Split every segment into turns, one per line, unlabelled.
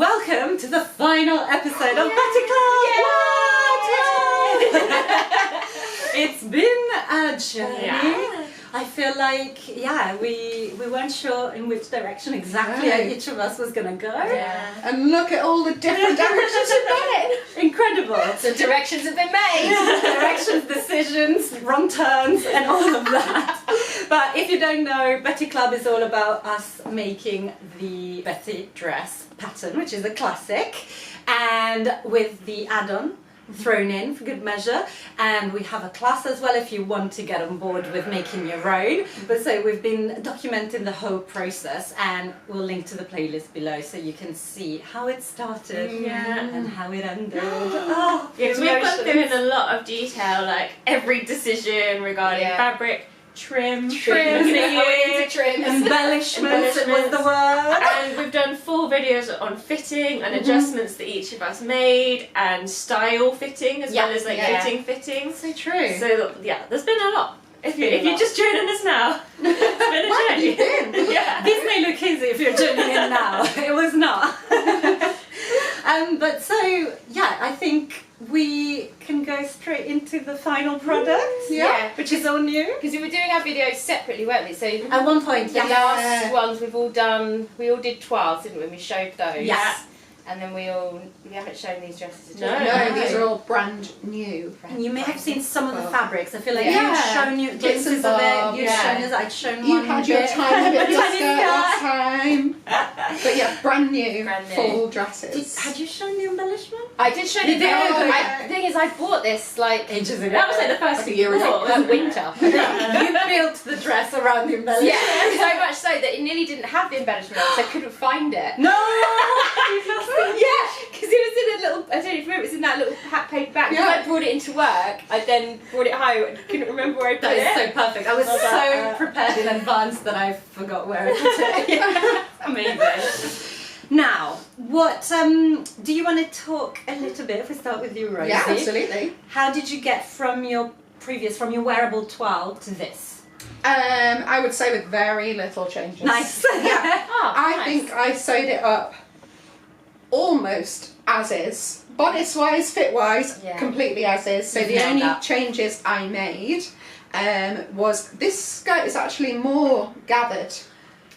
welcome to the final episode of Better Club! It's been a journey. Yeah. I feel like, we weren't sure in which direction exactly each of us was going to go.
Yeah.
And look at all the different directions we've gone in.
Incredible.
The directions have been made.
Directions, decisions, wrong turns, and all of that. But if you don't know, Betty Club is all about us making the Betty dress pattern, which is a classic, and with the add-on thrown in for good measure, and we have a class as well if you want to get on board with making your own. But so we've been documenting the whole process, and we'll link to the playlist below so you can see how it started and how it ended.
Yes, we've gone through in a lot of detail, like every decision regarding fabric, trim,
embellishments was the word.
And we've done full videos on fitting and adjustments that each of us made, and style fitting as well as fitting.
So true.
So there's been a lot. If you're just joining us now, it's been a journey.
This may look easy if you're joining in now. It was not. But so I think we can go straight into the final product. Which is all new.
Because we were doing our videos separately, weren't we? So
at one point,
the last ones we all did twirls, didn't we? We showed those.
Yes.
And then we haven't shown these dresses.
No, these are all brand new.
You may have seen some of the fabrics. I feel like you'd shown you glimpses of it. You'd shown us. I'd shown
you
one.
You had your tiny bit of skirt last time. But brand new, full dresses.
Had you shown the embellishment?
I did show the The thing is, I bought this
ages ago.
That was like the first
year ago.
Winter.
You built the dress around the embellishment.
Yeah, so much so that it nearly didn't have the embellishment on, so I couldn't find it.
No!
Because it was in a little, I don't know if you remember, it was in that little paper bag. Because I brought it into work, I then brought it home and couldn't remember where I put it.
That is so perfect. I was so prepared in advance that I forgot where I put it. Amazing. Now, what do you want to talk a little bit, if we start with you, Rosie?
Yeah, absolutely.
How did you get from your wearable twill to this?
I would say with very little changes.
Nice.
I think I sewed it up almost as is, bodice wise, fit wise, completely as is. So the only changes I made was this skirt is actually more gathered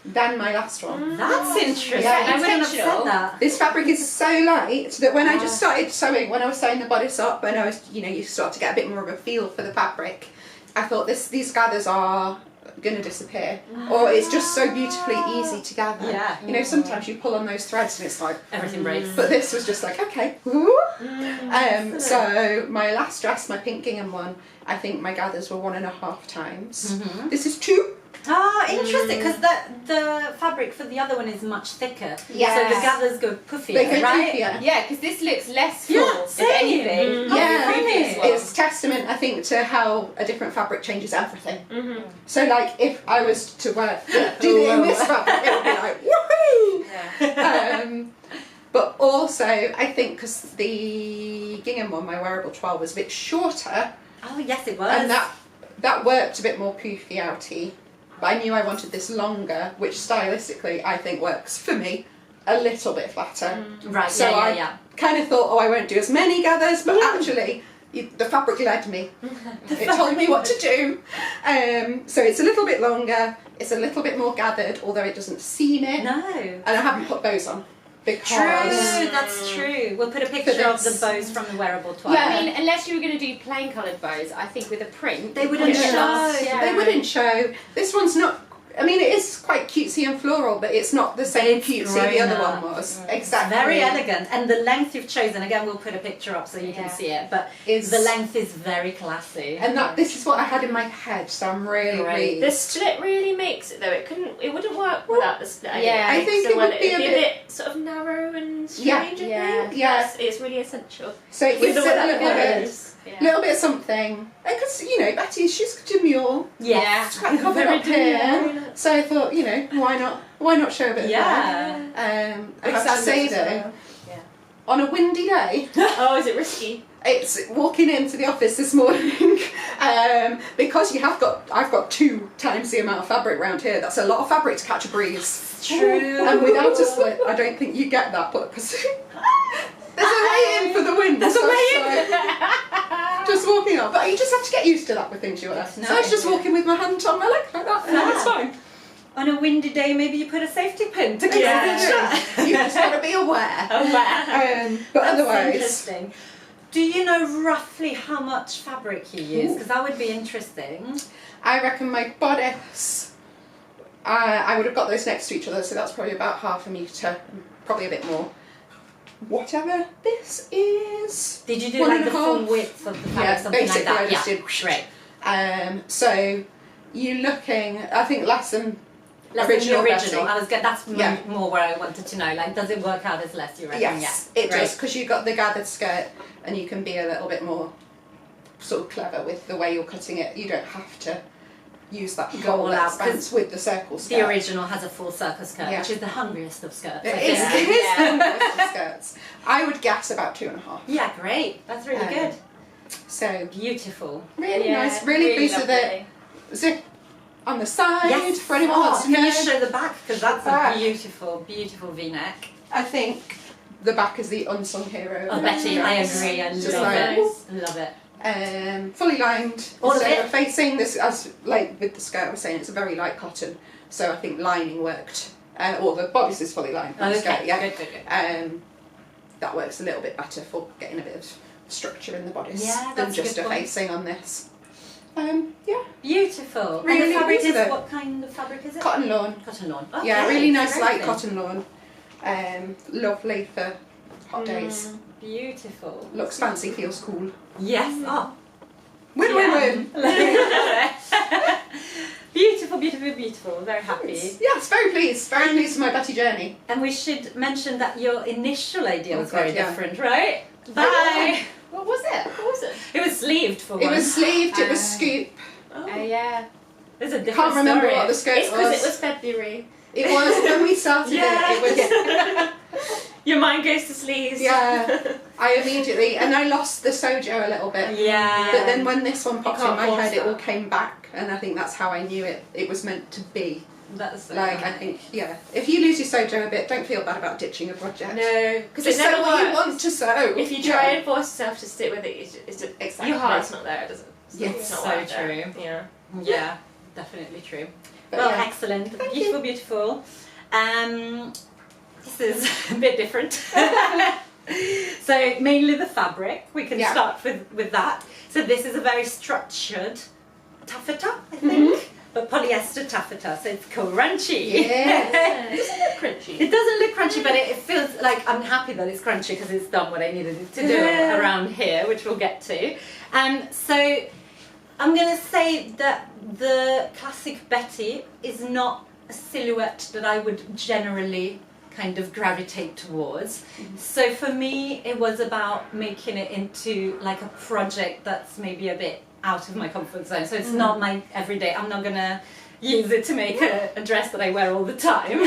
than my last one.
That's interesting.
Yeah,
I wouldn't have said that.
This fabric is so light that when I just started sewing, when I was sewing the bodice up, and I was, you start to get a bit more of a feel for the fabric, I thought these gathers are going to disappear, or it's just so beautifully easy to gather. Sometimes you pull on those threads and it's like
everything breaks.
But this was just like, okay. So my last dress, my pink gingham one, I think my gathers were 1.5 times. This is 2.
Interesting, because the fabric for the other one is much thicker. So the gathers go poofier,
they go
right?
poofier.
Yeah, because this looks less full, if anything.
It's testament, I think, to how a different fabric changes everything. So, like, if I was to do it in this fabric, it would be like, woohoo! But also, I think because the gingham one, my wearable twill, was a bit shorter.
Oh, yes, it was.
And that worked a bit more poofy outy. But I knew I wanted this longer, which stylistically I think works for me a little bit flatter.
Right,
so I kind of thought, I won't do as many gathers, but actually the fabric led me. It told me what to do. So it's a little bit longer, it's a little bit more gathered, although it doesn't seam it.
No.
And I haven't put bows on. Because
true, that's true. We'll put a picture of the bows from the wearable twill.
Yeah, I mean, unless you were going to do plain coloured bows, I think with a print
they wouldn't show.
They wouldn't show. This one's not. I mean, it is quite cutesy and floral, but it's not the same cutesy the other one was. Exactly.
Very elegant, and the length you've chosen. Again, we'll put a picture up so you can see it. But the length is very classy.
And this is what I had in my head, so I'm really pleased.
The split really makes it though. It wouldn't work without the split.
Yeah,
I think it would be a bit
sort of narrow and strange. I think. It's really essential.
So it gives it a little bit of something. Because Betty, she's demure.
Yeah,
it's quite covered up here. So I thought, why not show a bit of that? I have to say though, on a windy day.
Oh, is it risky?
It's walking into the office this morning because I've got 2 times the amount of fabric around here. That's a lot of fabric to catch a breeze.
True.
And without a split, I don't think you get that, but because there's a way in for the wind.
There's a way in.
Just walking up, but you just have to get used to that with things you wear.
That's
So I was just walking with my hand on my leg like that, and it's fine.
On a windy day, maybe you put a safety pin to keep
Yeah.
it shut.
You just got to be aware.
But
But
that's
otherwise,
interesting. Do you know roughly how much fabric you use? Because that would be interesting.
I reckon my bodice, I would have got those next to each other, so that's probably about 1/2 metre, probably a bit more. Whatever this is.
Did you do
1
like
and
the
a
full
half.
width of the fabric,
Yeah,
something like
basically
that?
I just did.
Great.
So you're looking, I think less than
Less
original.
than the original.
Betty.
That's
Yeah.
more where I wanted to know. Like, does it work out as less? You reckon?
Yes,
Yeah.
it
Great.
does, because you've got the gathered skirt and you can be a little bit more sort of clever with the way you're cutting it. You don't have to use that
Go all
whole
out,
expanse with the circle skirt.
The original has a full circle skirt,
Yeah.
which is the hungriest of skirts. I
It
think.
is. It is the skirts. I would guess about 2.5.
Yeah, great. That's really good.
So
Beautiful.
really nice. Really pleased with it. Zip on the side
Yes.
for anyone who wants to
Can
know.
you show the back? Because that's
Back.
a beautiful, beautiful V-neck.
I think the back is the unsung hero.
Oh, Betty, I agree. I
Just
love
like,
it. Love it.
Fully lined.
All of
instead
it?
of facing this, as like with the skirt I was saying, it's a very light cotton, so I think lining worked. Or the bodice is fully lined. But the
Okay,
skirt, yeah.
good.
That works a little bit better for getting a bit of structure in the bodice
Yeah,
than
that's a
just
good
a
point.
facing on this. Yeah,
Beautiful.
Really
and the fabric
pleased
is,
with it.
what kind of fabric is it?
cotton lawn.
Cotton lawn.
Yeah,
Okay,
really nice
very
light
thin.
cotton lawn. Lovely for hot days.
Beautiful.
Looks fancy, feels cool.
Yes. Oh.
Win, win, win.
Beautiful, beautiful, beautiful. Very happy.
Yes, very pleased. Very pleased with my Betty journey.
And we should mention that your initial idea
Oh,
was
God,
very
yeah.
different, right?
Bye.
What was it? What was it?
It was sleeved for
It
one.
was sleeved, it was scoop.
Oh yeah.
There's a different
Can't remember
story.
what the skirt
It's because
was.
it was February.
It was when we started
Yes.
it was
Your mind goes to sleeves.
yeah. I immediately and I lost the sojo a little bit.
Yeah.
But then when this one popped in
can't
my
force
head, it
that.
all came back, and I think that's how I knew it was meant to be.
That's so
Like I
nice.
think, yeah. If you lose your sojo a bit, don't feel bad about ditching a project.
No, because
Just
it never
sew what you
works.
want to sew.
If you try and force yourself to stick with it, it's just,
Exactly.
your heart's not there, does it?
Yes.
It's not
So
worth it.
true.
Yeah.
Yeah, definitely true.
But
Well,
yeah.
excellent.
Thank
Beautiful,
you.
beautiful. This is a bit different. So mainly the fabric. We can
Yeah.
start with that. So this is a very structured taffeta, I think, but polyester taffeta. So it's crunchy.
Yes.
Doesn't look crunchy.
It doesn't look crunchy, but it feels like I'm happy that it's crunchy because it's done what I needed it to do
Yeah.
around here, which we'll get to. So I'm going to say that the classic Betty is not a silhouette that I would generally kind of gravitate towards. So for me, it was about making it into like a project that's maybe a bit out of my comfort zone. So it's not my everyday. I'm not going to use it to make a dress that I wear all the time.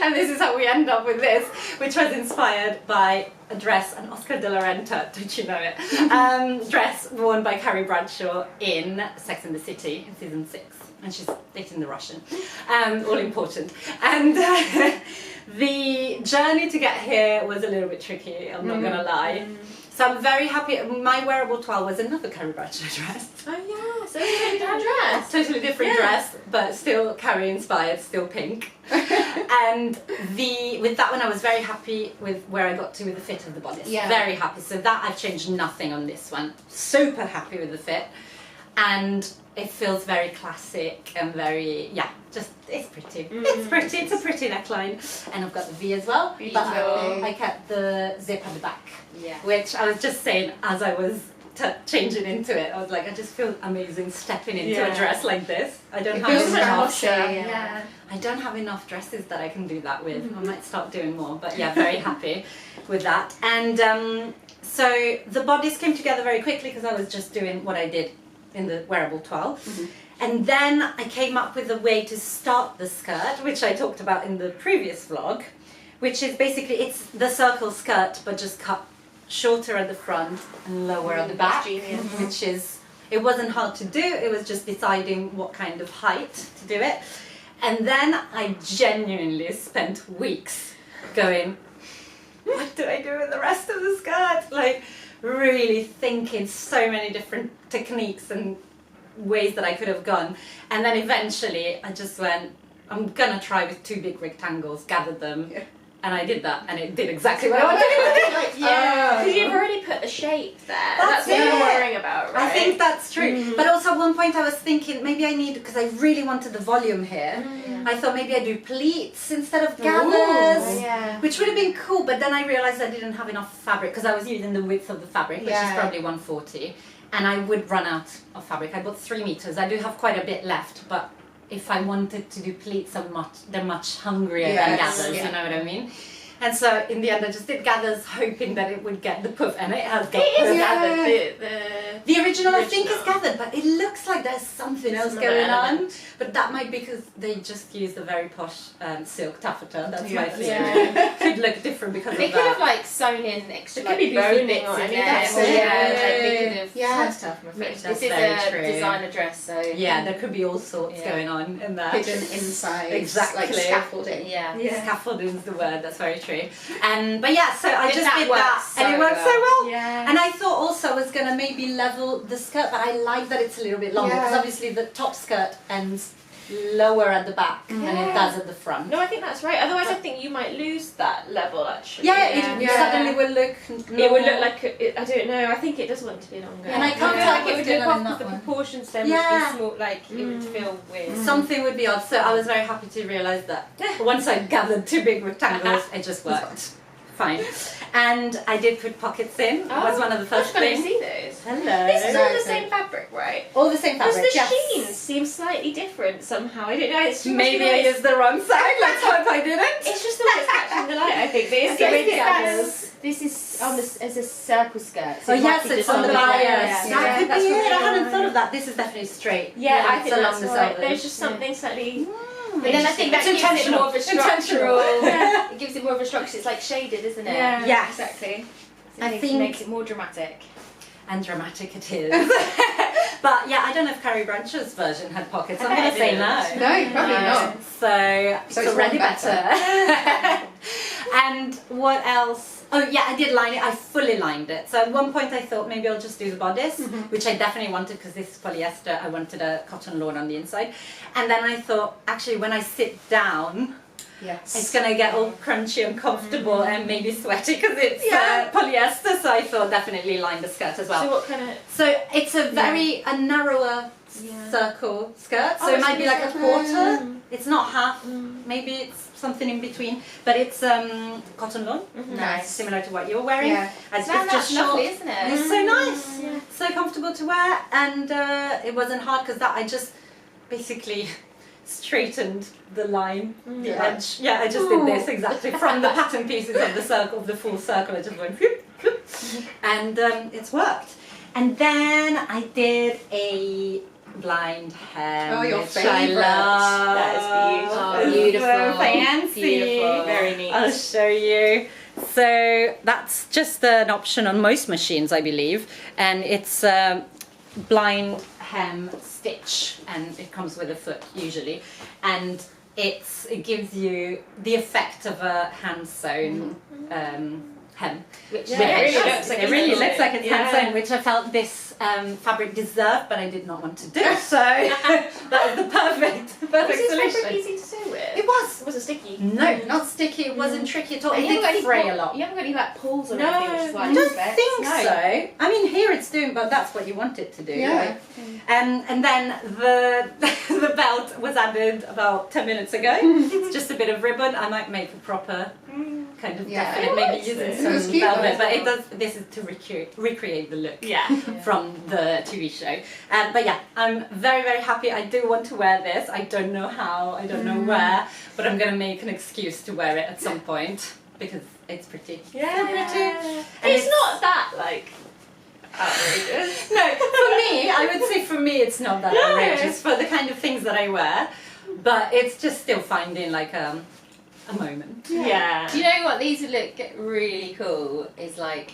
And this is how we end up with this, which was inspired by a dress, an Oscar de la Renta, don't you know it, dress worn by Carrie Bradshaw in Sex and the City in season 6. And she's dating the Russian, all important. And the journey to get here was a little bit tricky, I'm not going to lie. So I'm very happy. My wearable twill was another Carrie Bradshaw dress.
Oh yeah, so it's a different dress.
Totally different dress, but still Carrie inspired, still pink. And with that one, I was very happy with where I got to with the fit of the bodice.
Yeah.
Very happy. So that I've changed nothing on this one. Super happy with the fit, and it feels very classic and very it's pretty. It's pretty. It's a pretty neckline, and I've got the V as well.
Beautiful.
But I kept the zip at the back.
Yeah.
Which I was just saying as I was changing into it, I was like, I just feel amazing stepping into a dress like this. I don't
It
have
feels
enough.
flashy,
Yeah.
I don't have enough dresses that I can do that with. I might start doing more, but yeah, very happy with that. And so the bodice came together very quickly because I was just doing what I did in the wearable twill. And then I came up with a way to start the skirt, which I talked about in the previous vlog, which is basically, it's the circle skirt, but just cut shorter at the front and lower at the back, which is, it wasn't hard to do, it was just deciding what kind of height to do it. And then I genuinely spent weeks going, what do I do with the rest of the skirt? Like, really thinking so many different techniques and ways that I could have gone. And then eventually I just went, I'm gonna try with 2 big rectangles, gathered them, and I did that, and it did exactly what I wanted it to do.
Because you've already put the shape there. That's what you're worrying about, right?
I think that's true. But also at one point I was thinking, maybe I need, because I really wanted the volume here, I thought maybe I do pleats instead of gathers, which would have been cool, but then I realised I didn't have enough fabric, because I was using the width of the fabric, which is probably 140, and I would run out of fabric. I bought 3 meters. I do have quite a bit left, but if I wanted to do pleats, they're much hungrier than gathers, you know what I mean? And so in the end I just did gathers, hoping that it would get the puff, and it has got puff.
Gathered.
The original I think is gathered, but it looks like there's something else going on. But that might be because they just used a very posh silk taffeta. That's my theory. Could look different because of that.
They could have like sewn in extra.
It could be boning or
anything.
Yeah,
This is a designer dress, so
yeah, there could be all sorts going on in that.
Hidden inside,
exactly.
like scaffolding.
Scaffolding is the word. That's very true. But yeah, so I just did that,
so
and it worked so well.
Yeah.
And I thought also I was gonna maybe level the skirt, but I like that it's a little bit longer because obviously the top skirt ends lower at the back than it does at the front.
No, I think that's right. Otherwise, I think you might lose that level actually.
It suddenly will look.
It would look like I don't know. I think it does want to be longer.
And I can't
feel
tell
like it would look off the proportions. Then would be small. Like it would feel weird.
Something would be odd. So I was very happy to realise that once I gathered 2 big rectangles, it just worked fine. And I did put pockets in. It was one of the first things.
I've see those.
Hello.
This is all the same fabric, right?
All the same fabric.
Because the sheen seems slightly different somehow. I don't know. It's
maybe I used the wrong side. Let's hope I didn't.
It's just the way it's catching the light. I think. But it's the red gathers.
This is on this as a circle skirt.
So yes, it's on the bias.
Yeah.
That could be it. I hadn't thought of that. This is definitely straight.
Yeah, I
it's
think
along
that's
the
right.
selvage.
There's just something slightly.
But then I think that
It's
gives it more of a structural.
intentional.
It gives it more of a structure. It's like shaded, isn't it?
Yeah.
Yes.
Exactly. So
I
it
think-
makes it more dramatic.
And dramatic it is. But yeah, I don't know if Carrie Branch's version had pockets. I'm
bet
going
it
to say
did.
no.
No, probably not.
So
So
it's
it's
already
one
better. And what else? Oh yeah, I did line it. I fully lined it. So at one point I thought maybe I'll just do the bodice, which I definitely wanted because this is polyester. I wanted a cotton lawn on the inside. And then I thought, actually, when I sit down, it's going to get all crunchy and comfortable and maybe sweaty because it's polyester. So I thought definitely line the skirt as well.
So what kind of?
So it's a a narrower circle skirt. So it might be like a quarter. It's not half. Maybe it's something in between. But it's cotton lawn.
Nice.
Similar to what you're wearing.
Yeah.
As
That's
it's just
lovely,
short.
isn't it?
It's so nice. So comfortable to wear, and it wasn't hard because that I just basically straightened the line, the edge. Yeah, I just did this exactly from the pattern pieces of the circle, of the full circle. I just went whoop, whoop, and it's worked. And then I did a blind hem,
Oh, your
which
favourite.
I love.
That is beautiful.
So fancy.
Beautiful.
Very neat.
I'll show you. So that's just an option on most machines, I believe, and it's blind hem stitch, and it comes with a foot usually, and it gives you the effect of a hand sewn hem.
Which
Yeah, it really looks like
it
it's
really
hand
looks like it's hand
sewn.
sewn, which I felt this fabric deserved, but I did not want to do. So that was the perfect
Was this
solution.
fabric easy to sew with?
It was.
Was it sticky?
No, not sticky. It wasn't tricky at all.
And
It
you haven't got
did
any
fray
pull-
a lot.
You haven't got any like pulls or
No,
anything, which is what
I
I
don't
expect.
think
No.
so. I mean, here it's doing, but that's what you want it to do.
Yeah.
Right? And then the the belt was added about 10 minutes ago. It's just a bit of ribbon. I might make a proper kind of
Yeah.
definite, maybe using
It was
some
cute,
velvet,
though.
but it does. This is to recreate the look.
Yeah.
From the TV show. But yeah, I'm very, very happy. I do want to wear this. I don't know how, I don't know where, but I'm going to make an excuse to wear it at some point because it's pretty.
Yeah.
Pretty. And
It's not that like outrageous.
No, for me, I would say for me it's not that outrageous for the kind of things that I wear, but it's just still finding like a moment.
Yeah.
Do you know what? These would look really cool. Is like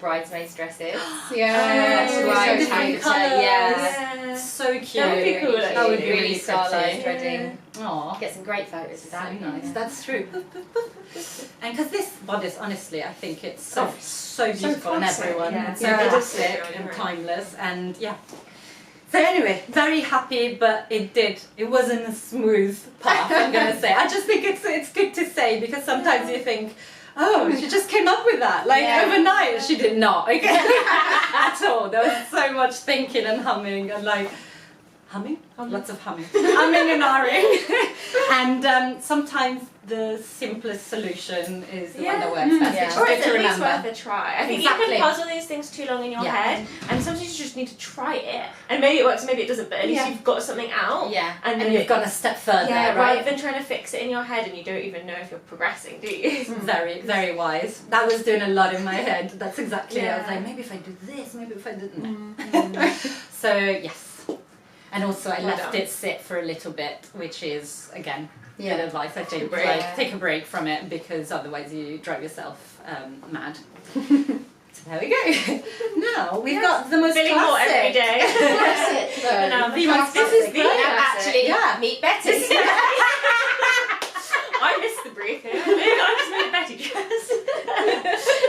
bridesmaids' dresses.
Yeah,
Oh,
Right,
different
Taffeta,
colours.
yeah.
So cute.
That would be cool, actually.
That would be
really
really
stylized
pretty.
wedding.
Aw.
Get some great photos of
So
that.
nice. That's true. And because this bodice, honestly, I think it's so beautiful on
classic,
everyone.
yeah.
It's so
Yeah.
classic and timeless, and yeah. So anyway, very happy, but it wasn't a smooth path, I'm gonna say. I just think it's good to say, because sometimes you think, oh, she just came up with that, like overnight. She did not, okay? At all. There was so much thinking and humming and like, humming? Lots of humming. Humming and ahhing. And sometimes the simplest solution is the one that works best.
Yeah.
It's
Or
good
it's
to
at least
remember.
worth a try. I think
Exactly.
you can puzzle these things too long in your
Yeah.
head, and sometimes you just need to try it. And maybe it works, maybe it doesn't, but at least you've got something out.
Yeah.
And,
And you've gone a step further,
yeah,
right?
rather than trying to fix it in your head and you don't even know if you're progressing, do you?
Very, very wise. That was doing a lot in my head. That's exactly it. I was
Yeah.
like, maybe if I do this, maybe if I didn't. So, yes. And also I
Well
left
done.
it sit for a little bit, which is, again, good
Yeah.
advice, I think.
break.
Like, take a break from it, because otherwise you drive yourself mad. So there we go. Now, we've got the most
Feeling more every
classic.
day.
Classic, though.
And now the
The most
classic.
this is
The
great.
Actually,
Yeah.
meet Betty.
I missed the briefing. I just made a Betty dress.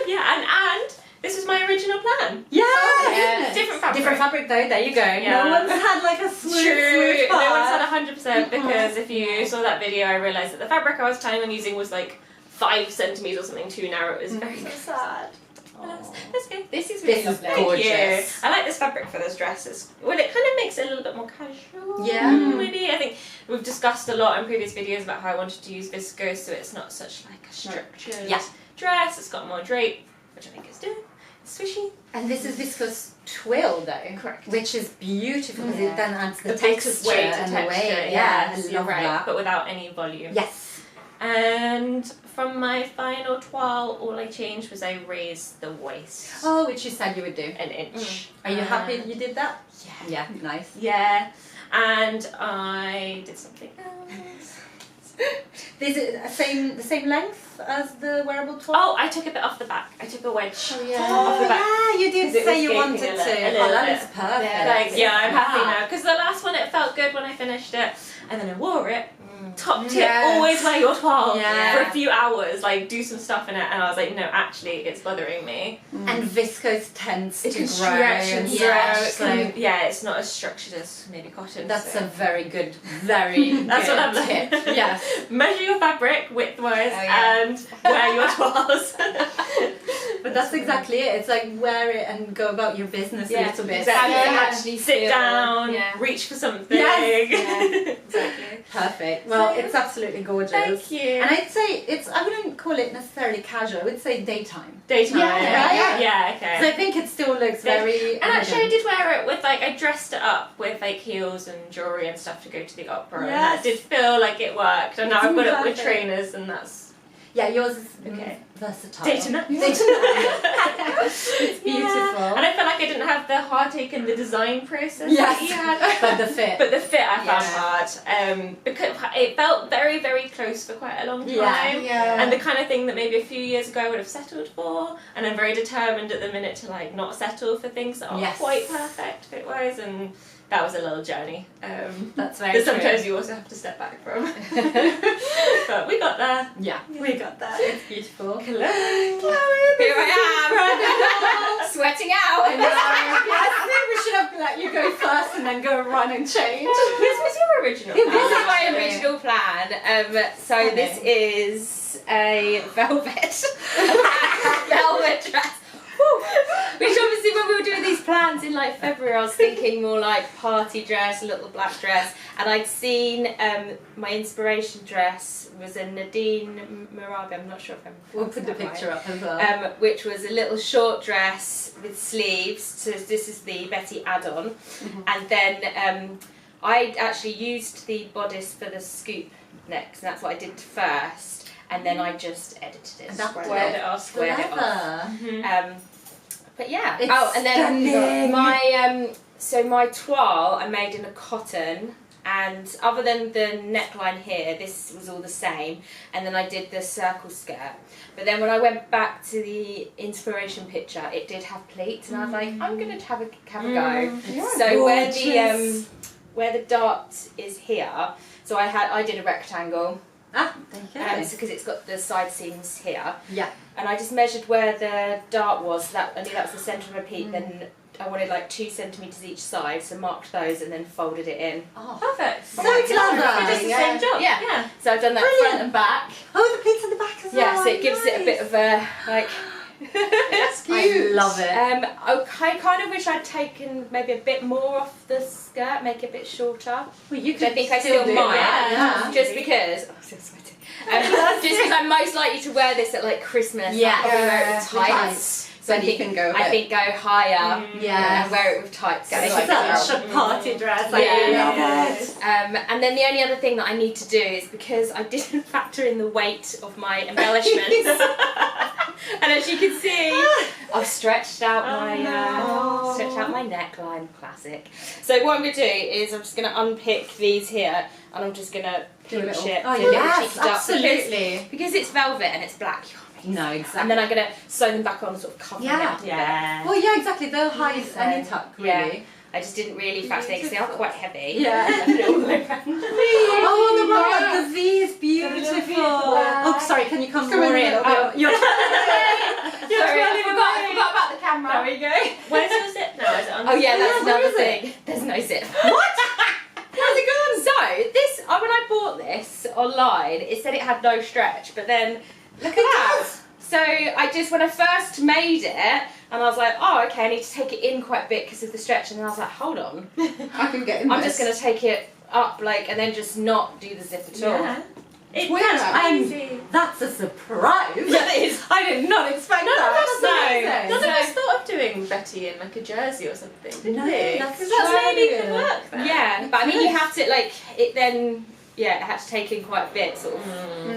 Yeah, and this was my original plan.
Yeah.
Yeah.
Different fabric.
Different fabric though, there you go.
Yeah.
No one's had like a smooth,
True.
smooth
No one's
path.
had 100% because if you saw that video, I realised that the fabric I was planning on using was like 5 centimetres or something too narrow. It was very sad. That's good.
This is really
This is
lovely.
gorgeous.
Thank you. I like this fabric for those dresses. Well, it kind of makes it a little bit more casual.
Yeah.
Maybe. I think we've discussed a lot in previous videos about how I wanted to use viscose so it's not such like a structured
Yeah.
dress. It's got more drape, which I think it's doing. It's swishy.
And this is Viscose twill though.
Correct.
Which is beautiful because
Yeah.
it then adds the
A bit of
texture
weight and
and the weight.
texture.
Yeah,
Yes,
I
you're
love
right,
that.
but without any volume.
Yes.
And from my final toile, all I changed was I raised the waist
Oh, which you said you would do.
an inch.
Are you happy you did that?
Yeah.
Yeah, nice.
Yeah. And I did something else.
Is it the same length as the wearable top?
Oh, I took a bit off the back. I took a wedge off the back.
yeah, you did
It
say
was
you
gaping
wanted
a little-
to.
a little
Oh, that
bit.
is perfect.
I'm happy now. Because the last one, it felt good when I finished it. And then I wore it. Top tip,
Yes.
always wear your toile
Yeah.
for a few hours. Like, do some stuff in it. And I was like, no, actually, it's bothering me.
And viscose tends
It
to
can
grow
stretch and
and
stretch.
stretch. So
Yeah, it's not as structured as maybe cotton.
that's
so.
a very good, very
That's
good
what I'm
tip.
like.
Yes.
Measure your fabric width-wise
yeah.
and wear your toiles.
But that's exactly it. It's like wear it and go about your business a little bit.
exactly.
How you
Yeah.
actually
Sit
feel.
down,
Yeah.
reach for something.
Yes.
Yeah, exactly.
Perfect. Well,
So,
it's absolutely gorgeous.
Thank you.
And I'd say I wouldn't call it necessarily casual. I would say daytime.
Daytime.
Yeah.
Yeah,
So
okay.
I think it still looks very.
And actually, I
elegant.
did wear it with I dressed it up with heels and jewellery and stuff to go to the opera, and
Yes.
that did feel like it worked. And now
It's
I've got it with
perfect.
trainers, and that's
Yeah, yours is
Okay.
versatile.
Daytime.
It's beautiful.
And I felt like I didn't have the heartache in the design process
Yes.
that you had.
But the fit.
But the fit I found
Yeah.
hard because it felt very, very close for quite a long time.
Yeah.
Yeah.
And the kind of thing that maybe a few years ago I would have settled for, and I'm very determined at the minute to not settle for things that aren't
Yes.
quite perfect fit-wise, and that was a little journey.
That's very
That
true.
sometimes you also have to step back from. But we got there.
Yeah, we got that. It's beautiful.
Hello.
Here I am, sweating out.
I think we should have let you go first and then go run and change.
This was your original.
This is my
Actually.
original plan. So this is a velvet dress. Which obviously when we were doing these plans in February, I was thinking more like party dress, a little black dress, and I'd seen my inspiration dress was a Nadine Marabi. I'm not sure if I'm.
We'll put the
pronouncing
picture up as well.
that right. Which was a little short dress with sleeves. So this is the Betty add-on, and then I actually used the bodice for the scoop neck, and that's what I did first, and then I just edited it,
And that
squared it off.
Clever.
But yeah.
It's
and then
stunning.
my so my toile I made in a cotton, And other than the neckline here, this was all the same. And then I did the circle skirt. But then when I went back to the inspiration picture, it did have pleats, and I was like, I'm going to have a go. So where the dart is here, so I did a rectangle.
Ah, there you go.
Because it's got the side seams here.
Yeah.
And I just measured where the dart was. I knew that was the centre of a peak. Then I wanted like 2 centimetres each side, so marked those and then folded it in.
Oh, perfect.
So clever.
It does the same job.
Yeah. So I've done that front and back.
Oh, the pleats on the back as well.
Yeah, so it gives it a bit of a like.
That's cute.
I love it.
I kind of wish I'd taken maybe a bit more off the skirt, make it a bit shorter.
Well, you
I think I still
do
might,
that.
just because. Oh, I'm still sweating. Just because I'm most likely to wear this at like Christmas.
Yeah.
I'll probably wear it with tights. So
Then you can go a
I
bit.
think go higher
Yeah.
and wear it with tights.
Get
Like
Such a party dress. I
Yeah.
love it.
and then the only other thing that I need to do is because I didn't factor in the weight of my embellishments. And as you can see, I've stretched out my neckline, classic. So what I'm going to do is I'm just going to unpick these here, and I'm just going to
Do a
pinch
little-
it.
Oh,
do a little
yes,
cheeky duck,
absolutely.
Because it's velvet and it's black.
No, exactly.
And then I'm going to sew them back on, sort of cover them up a bit.
Yeah.
Well, yeah, exactly. They'll hide any tuck, really.
Yeah. I just didn't really factor it because they are quite heavy.
Yeah.
I put it all the way around.
Oh, the right, the V is beautiful. Oh, sorry, can you come more in?
Oh.
You're
Sorry, I forgot about the camera.
There we go.
Where's your zip now? Is it on
Oh yeah,
Where
that's another
is it?
thing. There's no zip.
What? How's it going?
So this, when I bought this online, it said it had no stretch, but then look at that. So when I first made it, and I was like, oh okay, I need to take it in quite a bit because of the stretch, and then I was like, hold on,
I can get in
I'm
this.
just going to take it up and then just not do the zip at all.
Yeah. It's
Weird.
crazy.
That's a surprise.
Yeah, it is.
I did not expect that.
None of
That's
us thought of doing Betty in like a jersey or something, did
No,
we?
that's
Because that's maybe
true.
could work there.
Yeah, but I mean, you have to it had to take in quite a bit, sort of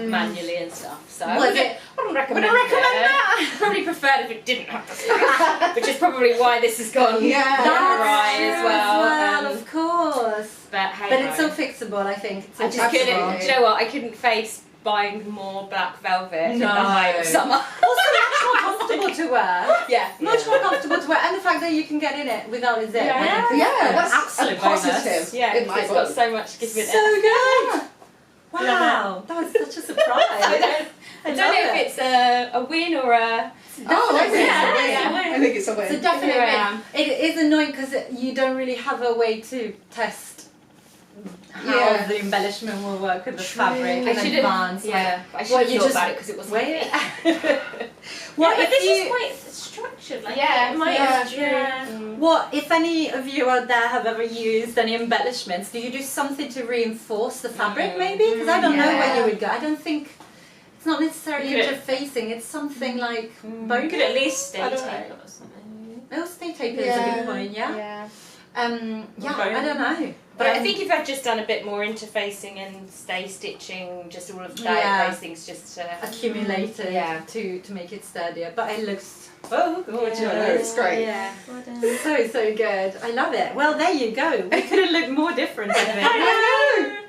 manually and stuff. So I
Was
wouldn't
it?
recommend
Would I recommend
it.
that?
Probably preferred if it didn't have the stretch, which is probably why this has gone
Yeah.
awry as well.
Of course.
But hey,
But it's so fixable, I think. It's
I just
adjustable.
couldn't. Do you know what? I couldn't face buying more black velvet in the
No.
height of summer.
Also much more comfortable to wear.
Yeah,
Much more comfortable to wear, and the fact that you can get in it without a zip.
Yeah.
I think is
Yeah,
an
that's
absolute
a positive.
bonus.
Yeah,
in my
it's got
book.
so much given
So
it.
good.
Love
Wow, that was such a surprise.
I don't know if it's a win or a.
Oh, I think
Yeah,
it's a win.
yeah.
I think it's a win.
It's a definite
Here I
win. It is annoying because you don't really have a way to test how
Yeah.
the embellishment will work with the
True.
fabric
I
in
should
advance.
Yeah, I should
Well,
have
you
thought
just
about it because it wasn't.
wait.
What?
What
But
if
this
you?
is quite structured. Like
Yeah,
it might
yeah,
have. Yeah.
What if any of you out there have ever used any embellishments? Do you do something to reinforce the fabric, maybe? Because I don't know where
Yeah.
you would go. I don't think it's not necessarily
You could-
interfacing. It's something like
You
bone.
could at least stay
I
tape
don't know.
it or something.
Oh, stay tape is a good point. Yeah.
Yeah.
Yeah.
bone.
I don't know.
But I think if I'd just done a bit more interfacing and stay stitching, just all of that,
Yeah.
those things just
accumulated
Yeah.
to make it sturdier. But it looks so gorgeous.
Yeah, it's great.
Yeah.
So good. I love it. Well, there you go. We couldn't look more different, I think.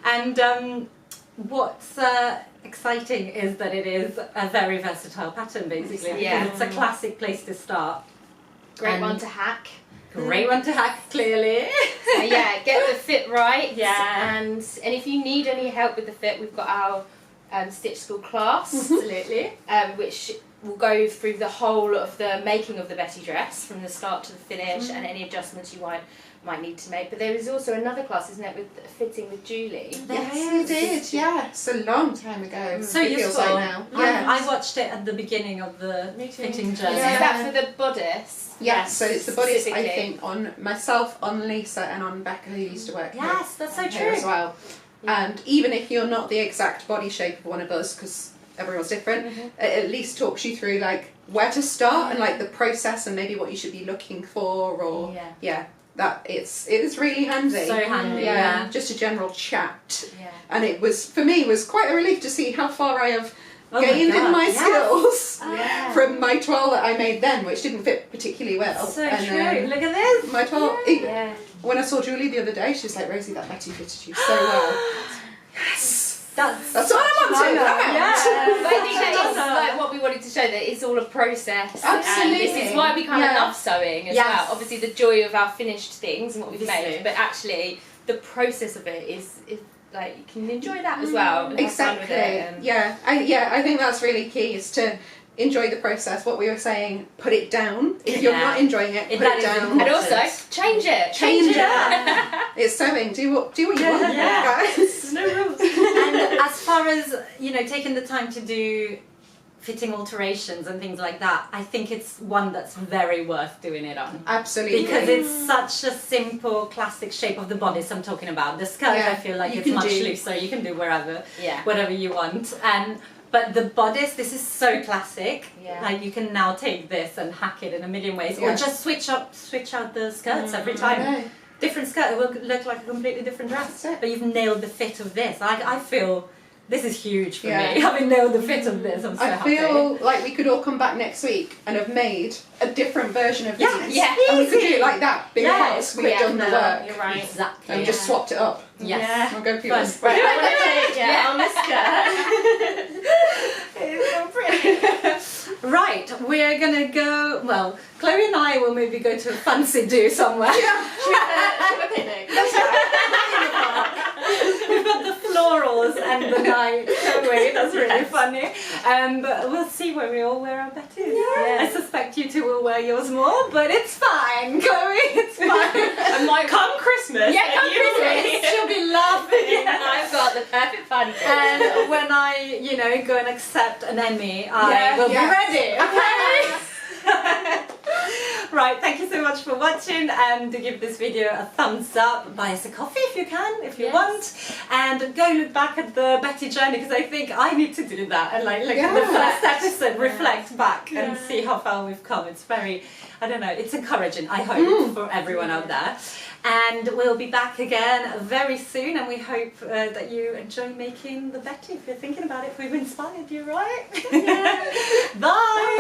And what's exciting is that it is a very versatile pattern, basically.
Yeah.
Because it's a classic place to start.
Great
And-
one to hack.
Great one to hack, clearly.
So yeah, get the fit right.
Yeah.
And if you need any help with the fit, we've got our Stitch School class,
Absolutely.
which will go through the whole of the making of the Betty dress from the start to the finish and any adjustments you might need to make. But there is also another class, isn't it, with fitting with Julie?
Yes, you did. Yeah, it's a long time ago.
So
it feels
useful.
like now.
Yeah,
Yes.
I watched it at the beginning of the
Me too.
fitting
So
journey.
is
Yeah.
that for the bodice?
Yes, so it's the bodice, I
specifically.
think, on myself, on Lisa, and on Becca, who used to work here.
Yes, that's so
Here as
true.
well. And even if you're not the exact body shape of one of us, because everyone's different, it at least talks you through like where to start and like the process and maybe what you should be looking for, or that it is really handy.
So handy, yeah.
Just a general chat.
Yeah.
And it was, for me, was quite a relief to see how far I have gained in my
yes.
skills
Yeah.
from my twill that I made then, which didn't fit particularly well.
So
and
true. Look at this.
my twill.
Yeah.
When I saw Julie the other day, she was like, "Rosie, that Betty fitted you so well." Yes,
That's
what I wanted.
Yeah.
But I think that is like what we wanted to show, that it's all a process.
Absolutely.
And this is why we kind of
Yeah.
love sewing as
Yes.
well. Obviously the joy of our finished things and what we've
Obviously.
made, but actually the process of it is like you can enjoy that as well. And have fun with
Exactly.
it and
I think that's really key, is to enjoy the process. What we were saying, put it down. If you're
Yeah.
not enjoying it, put
That
it
is
down.
and also change it.
Change it.
Yeah.
It's sewing. Do what you want,
Yeah.
guys.
There's no rules.
And as far as, you know, taking the time to do fitting alterations and things like that, I think it's one that's very worth doing it on.
Absolutely.
Because it's such a simple, classic shape of the bodice I'm talking about. The skirt,
Yeah,
I feel like
you
it's
can
much
do-
looser. You can do wherever,
Yeah.
whatever you want. But the bodice, this is so classic.
Yeah.
Like you can now take this and hack it in a million ways,
Yeah.
or just switch out the skirts every
I
time.
know.
Different skirt, it will look like a completely different dress.
That's it.
But you've nailed the fit of this. I feel this is huge for
Yeah.
me. Having nailed the fit of this, I'm so
I
happy.
feel like we could all come back next week and have made a different version of
Yeah,
these.
yeah.
And we could do
easy.
it like that because we've
Yeah,
done the
no,
work
You're right.
Exactly.
and just swapped it up.
Yes.
Yeah.
I'll go for
Fun.
yours.
Right, I want to take on this skirt.
It's so pretty. Right, we're gonna go. Well, Chloe and I will maybe go to a fancy do somewhere.
Should we have a picnic?
We've got the florals and the night. Wait, that's really funny. But we'll see where we all wear our Bettys.
Yeah.
I suspect you two will wear yours more, but it's fine, Chloe. It's fine.
And like, come Christmas.
Yeah, come
you will
Christmas.
be-
She'll be laughing.
I've got the perfect party dress.
And when I, you know, go and accept an Emmy, I
Yeah,
will
yeah.
be ready. Okay. Right, thank you so much for watching, and do give this video a thumbs up, buy us a coffee if you can, if you
Yes.
want, and go look back at the Betty journey, because I think I need to do that and like look at the
Yeah.
first episode, reflect back and
Yeah.
see how far we've come. It's very, I don't know, it's encouraging, I hope, for everyone out there. And we'll be back again very soon, and we hope that you enjoy making the Betty. If you're thinking about it, if we've inspired you, right? Bye!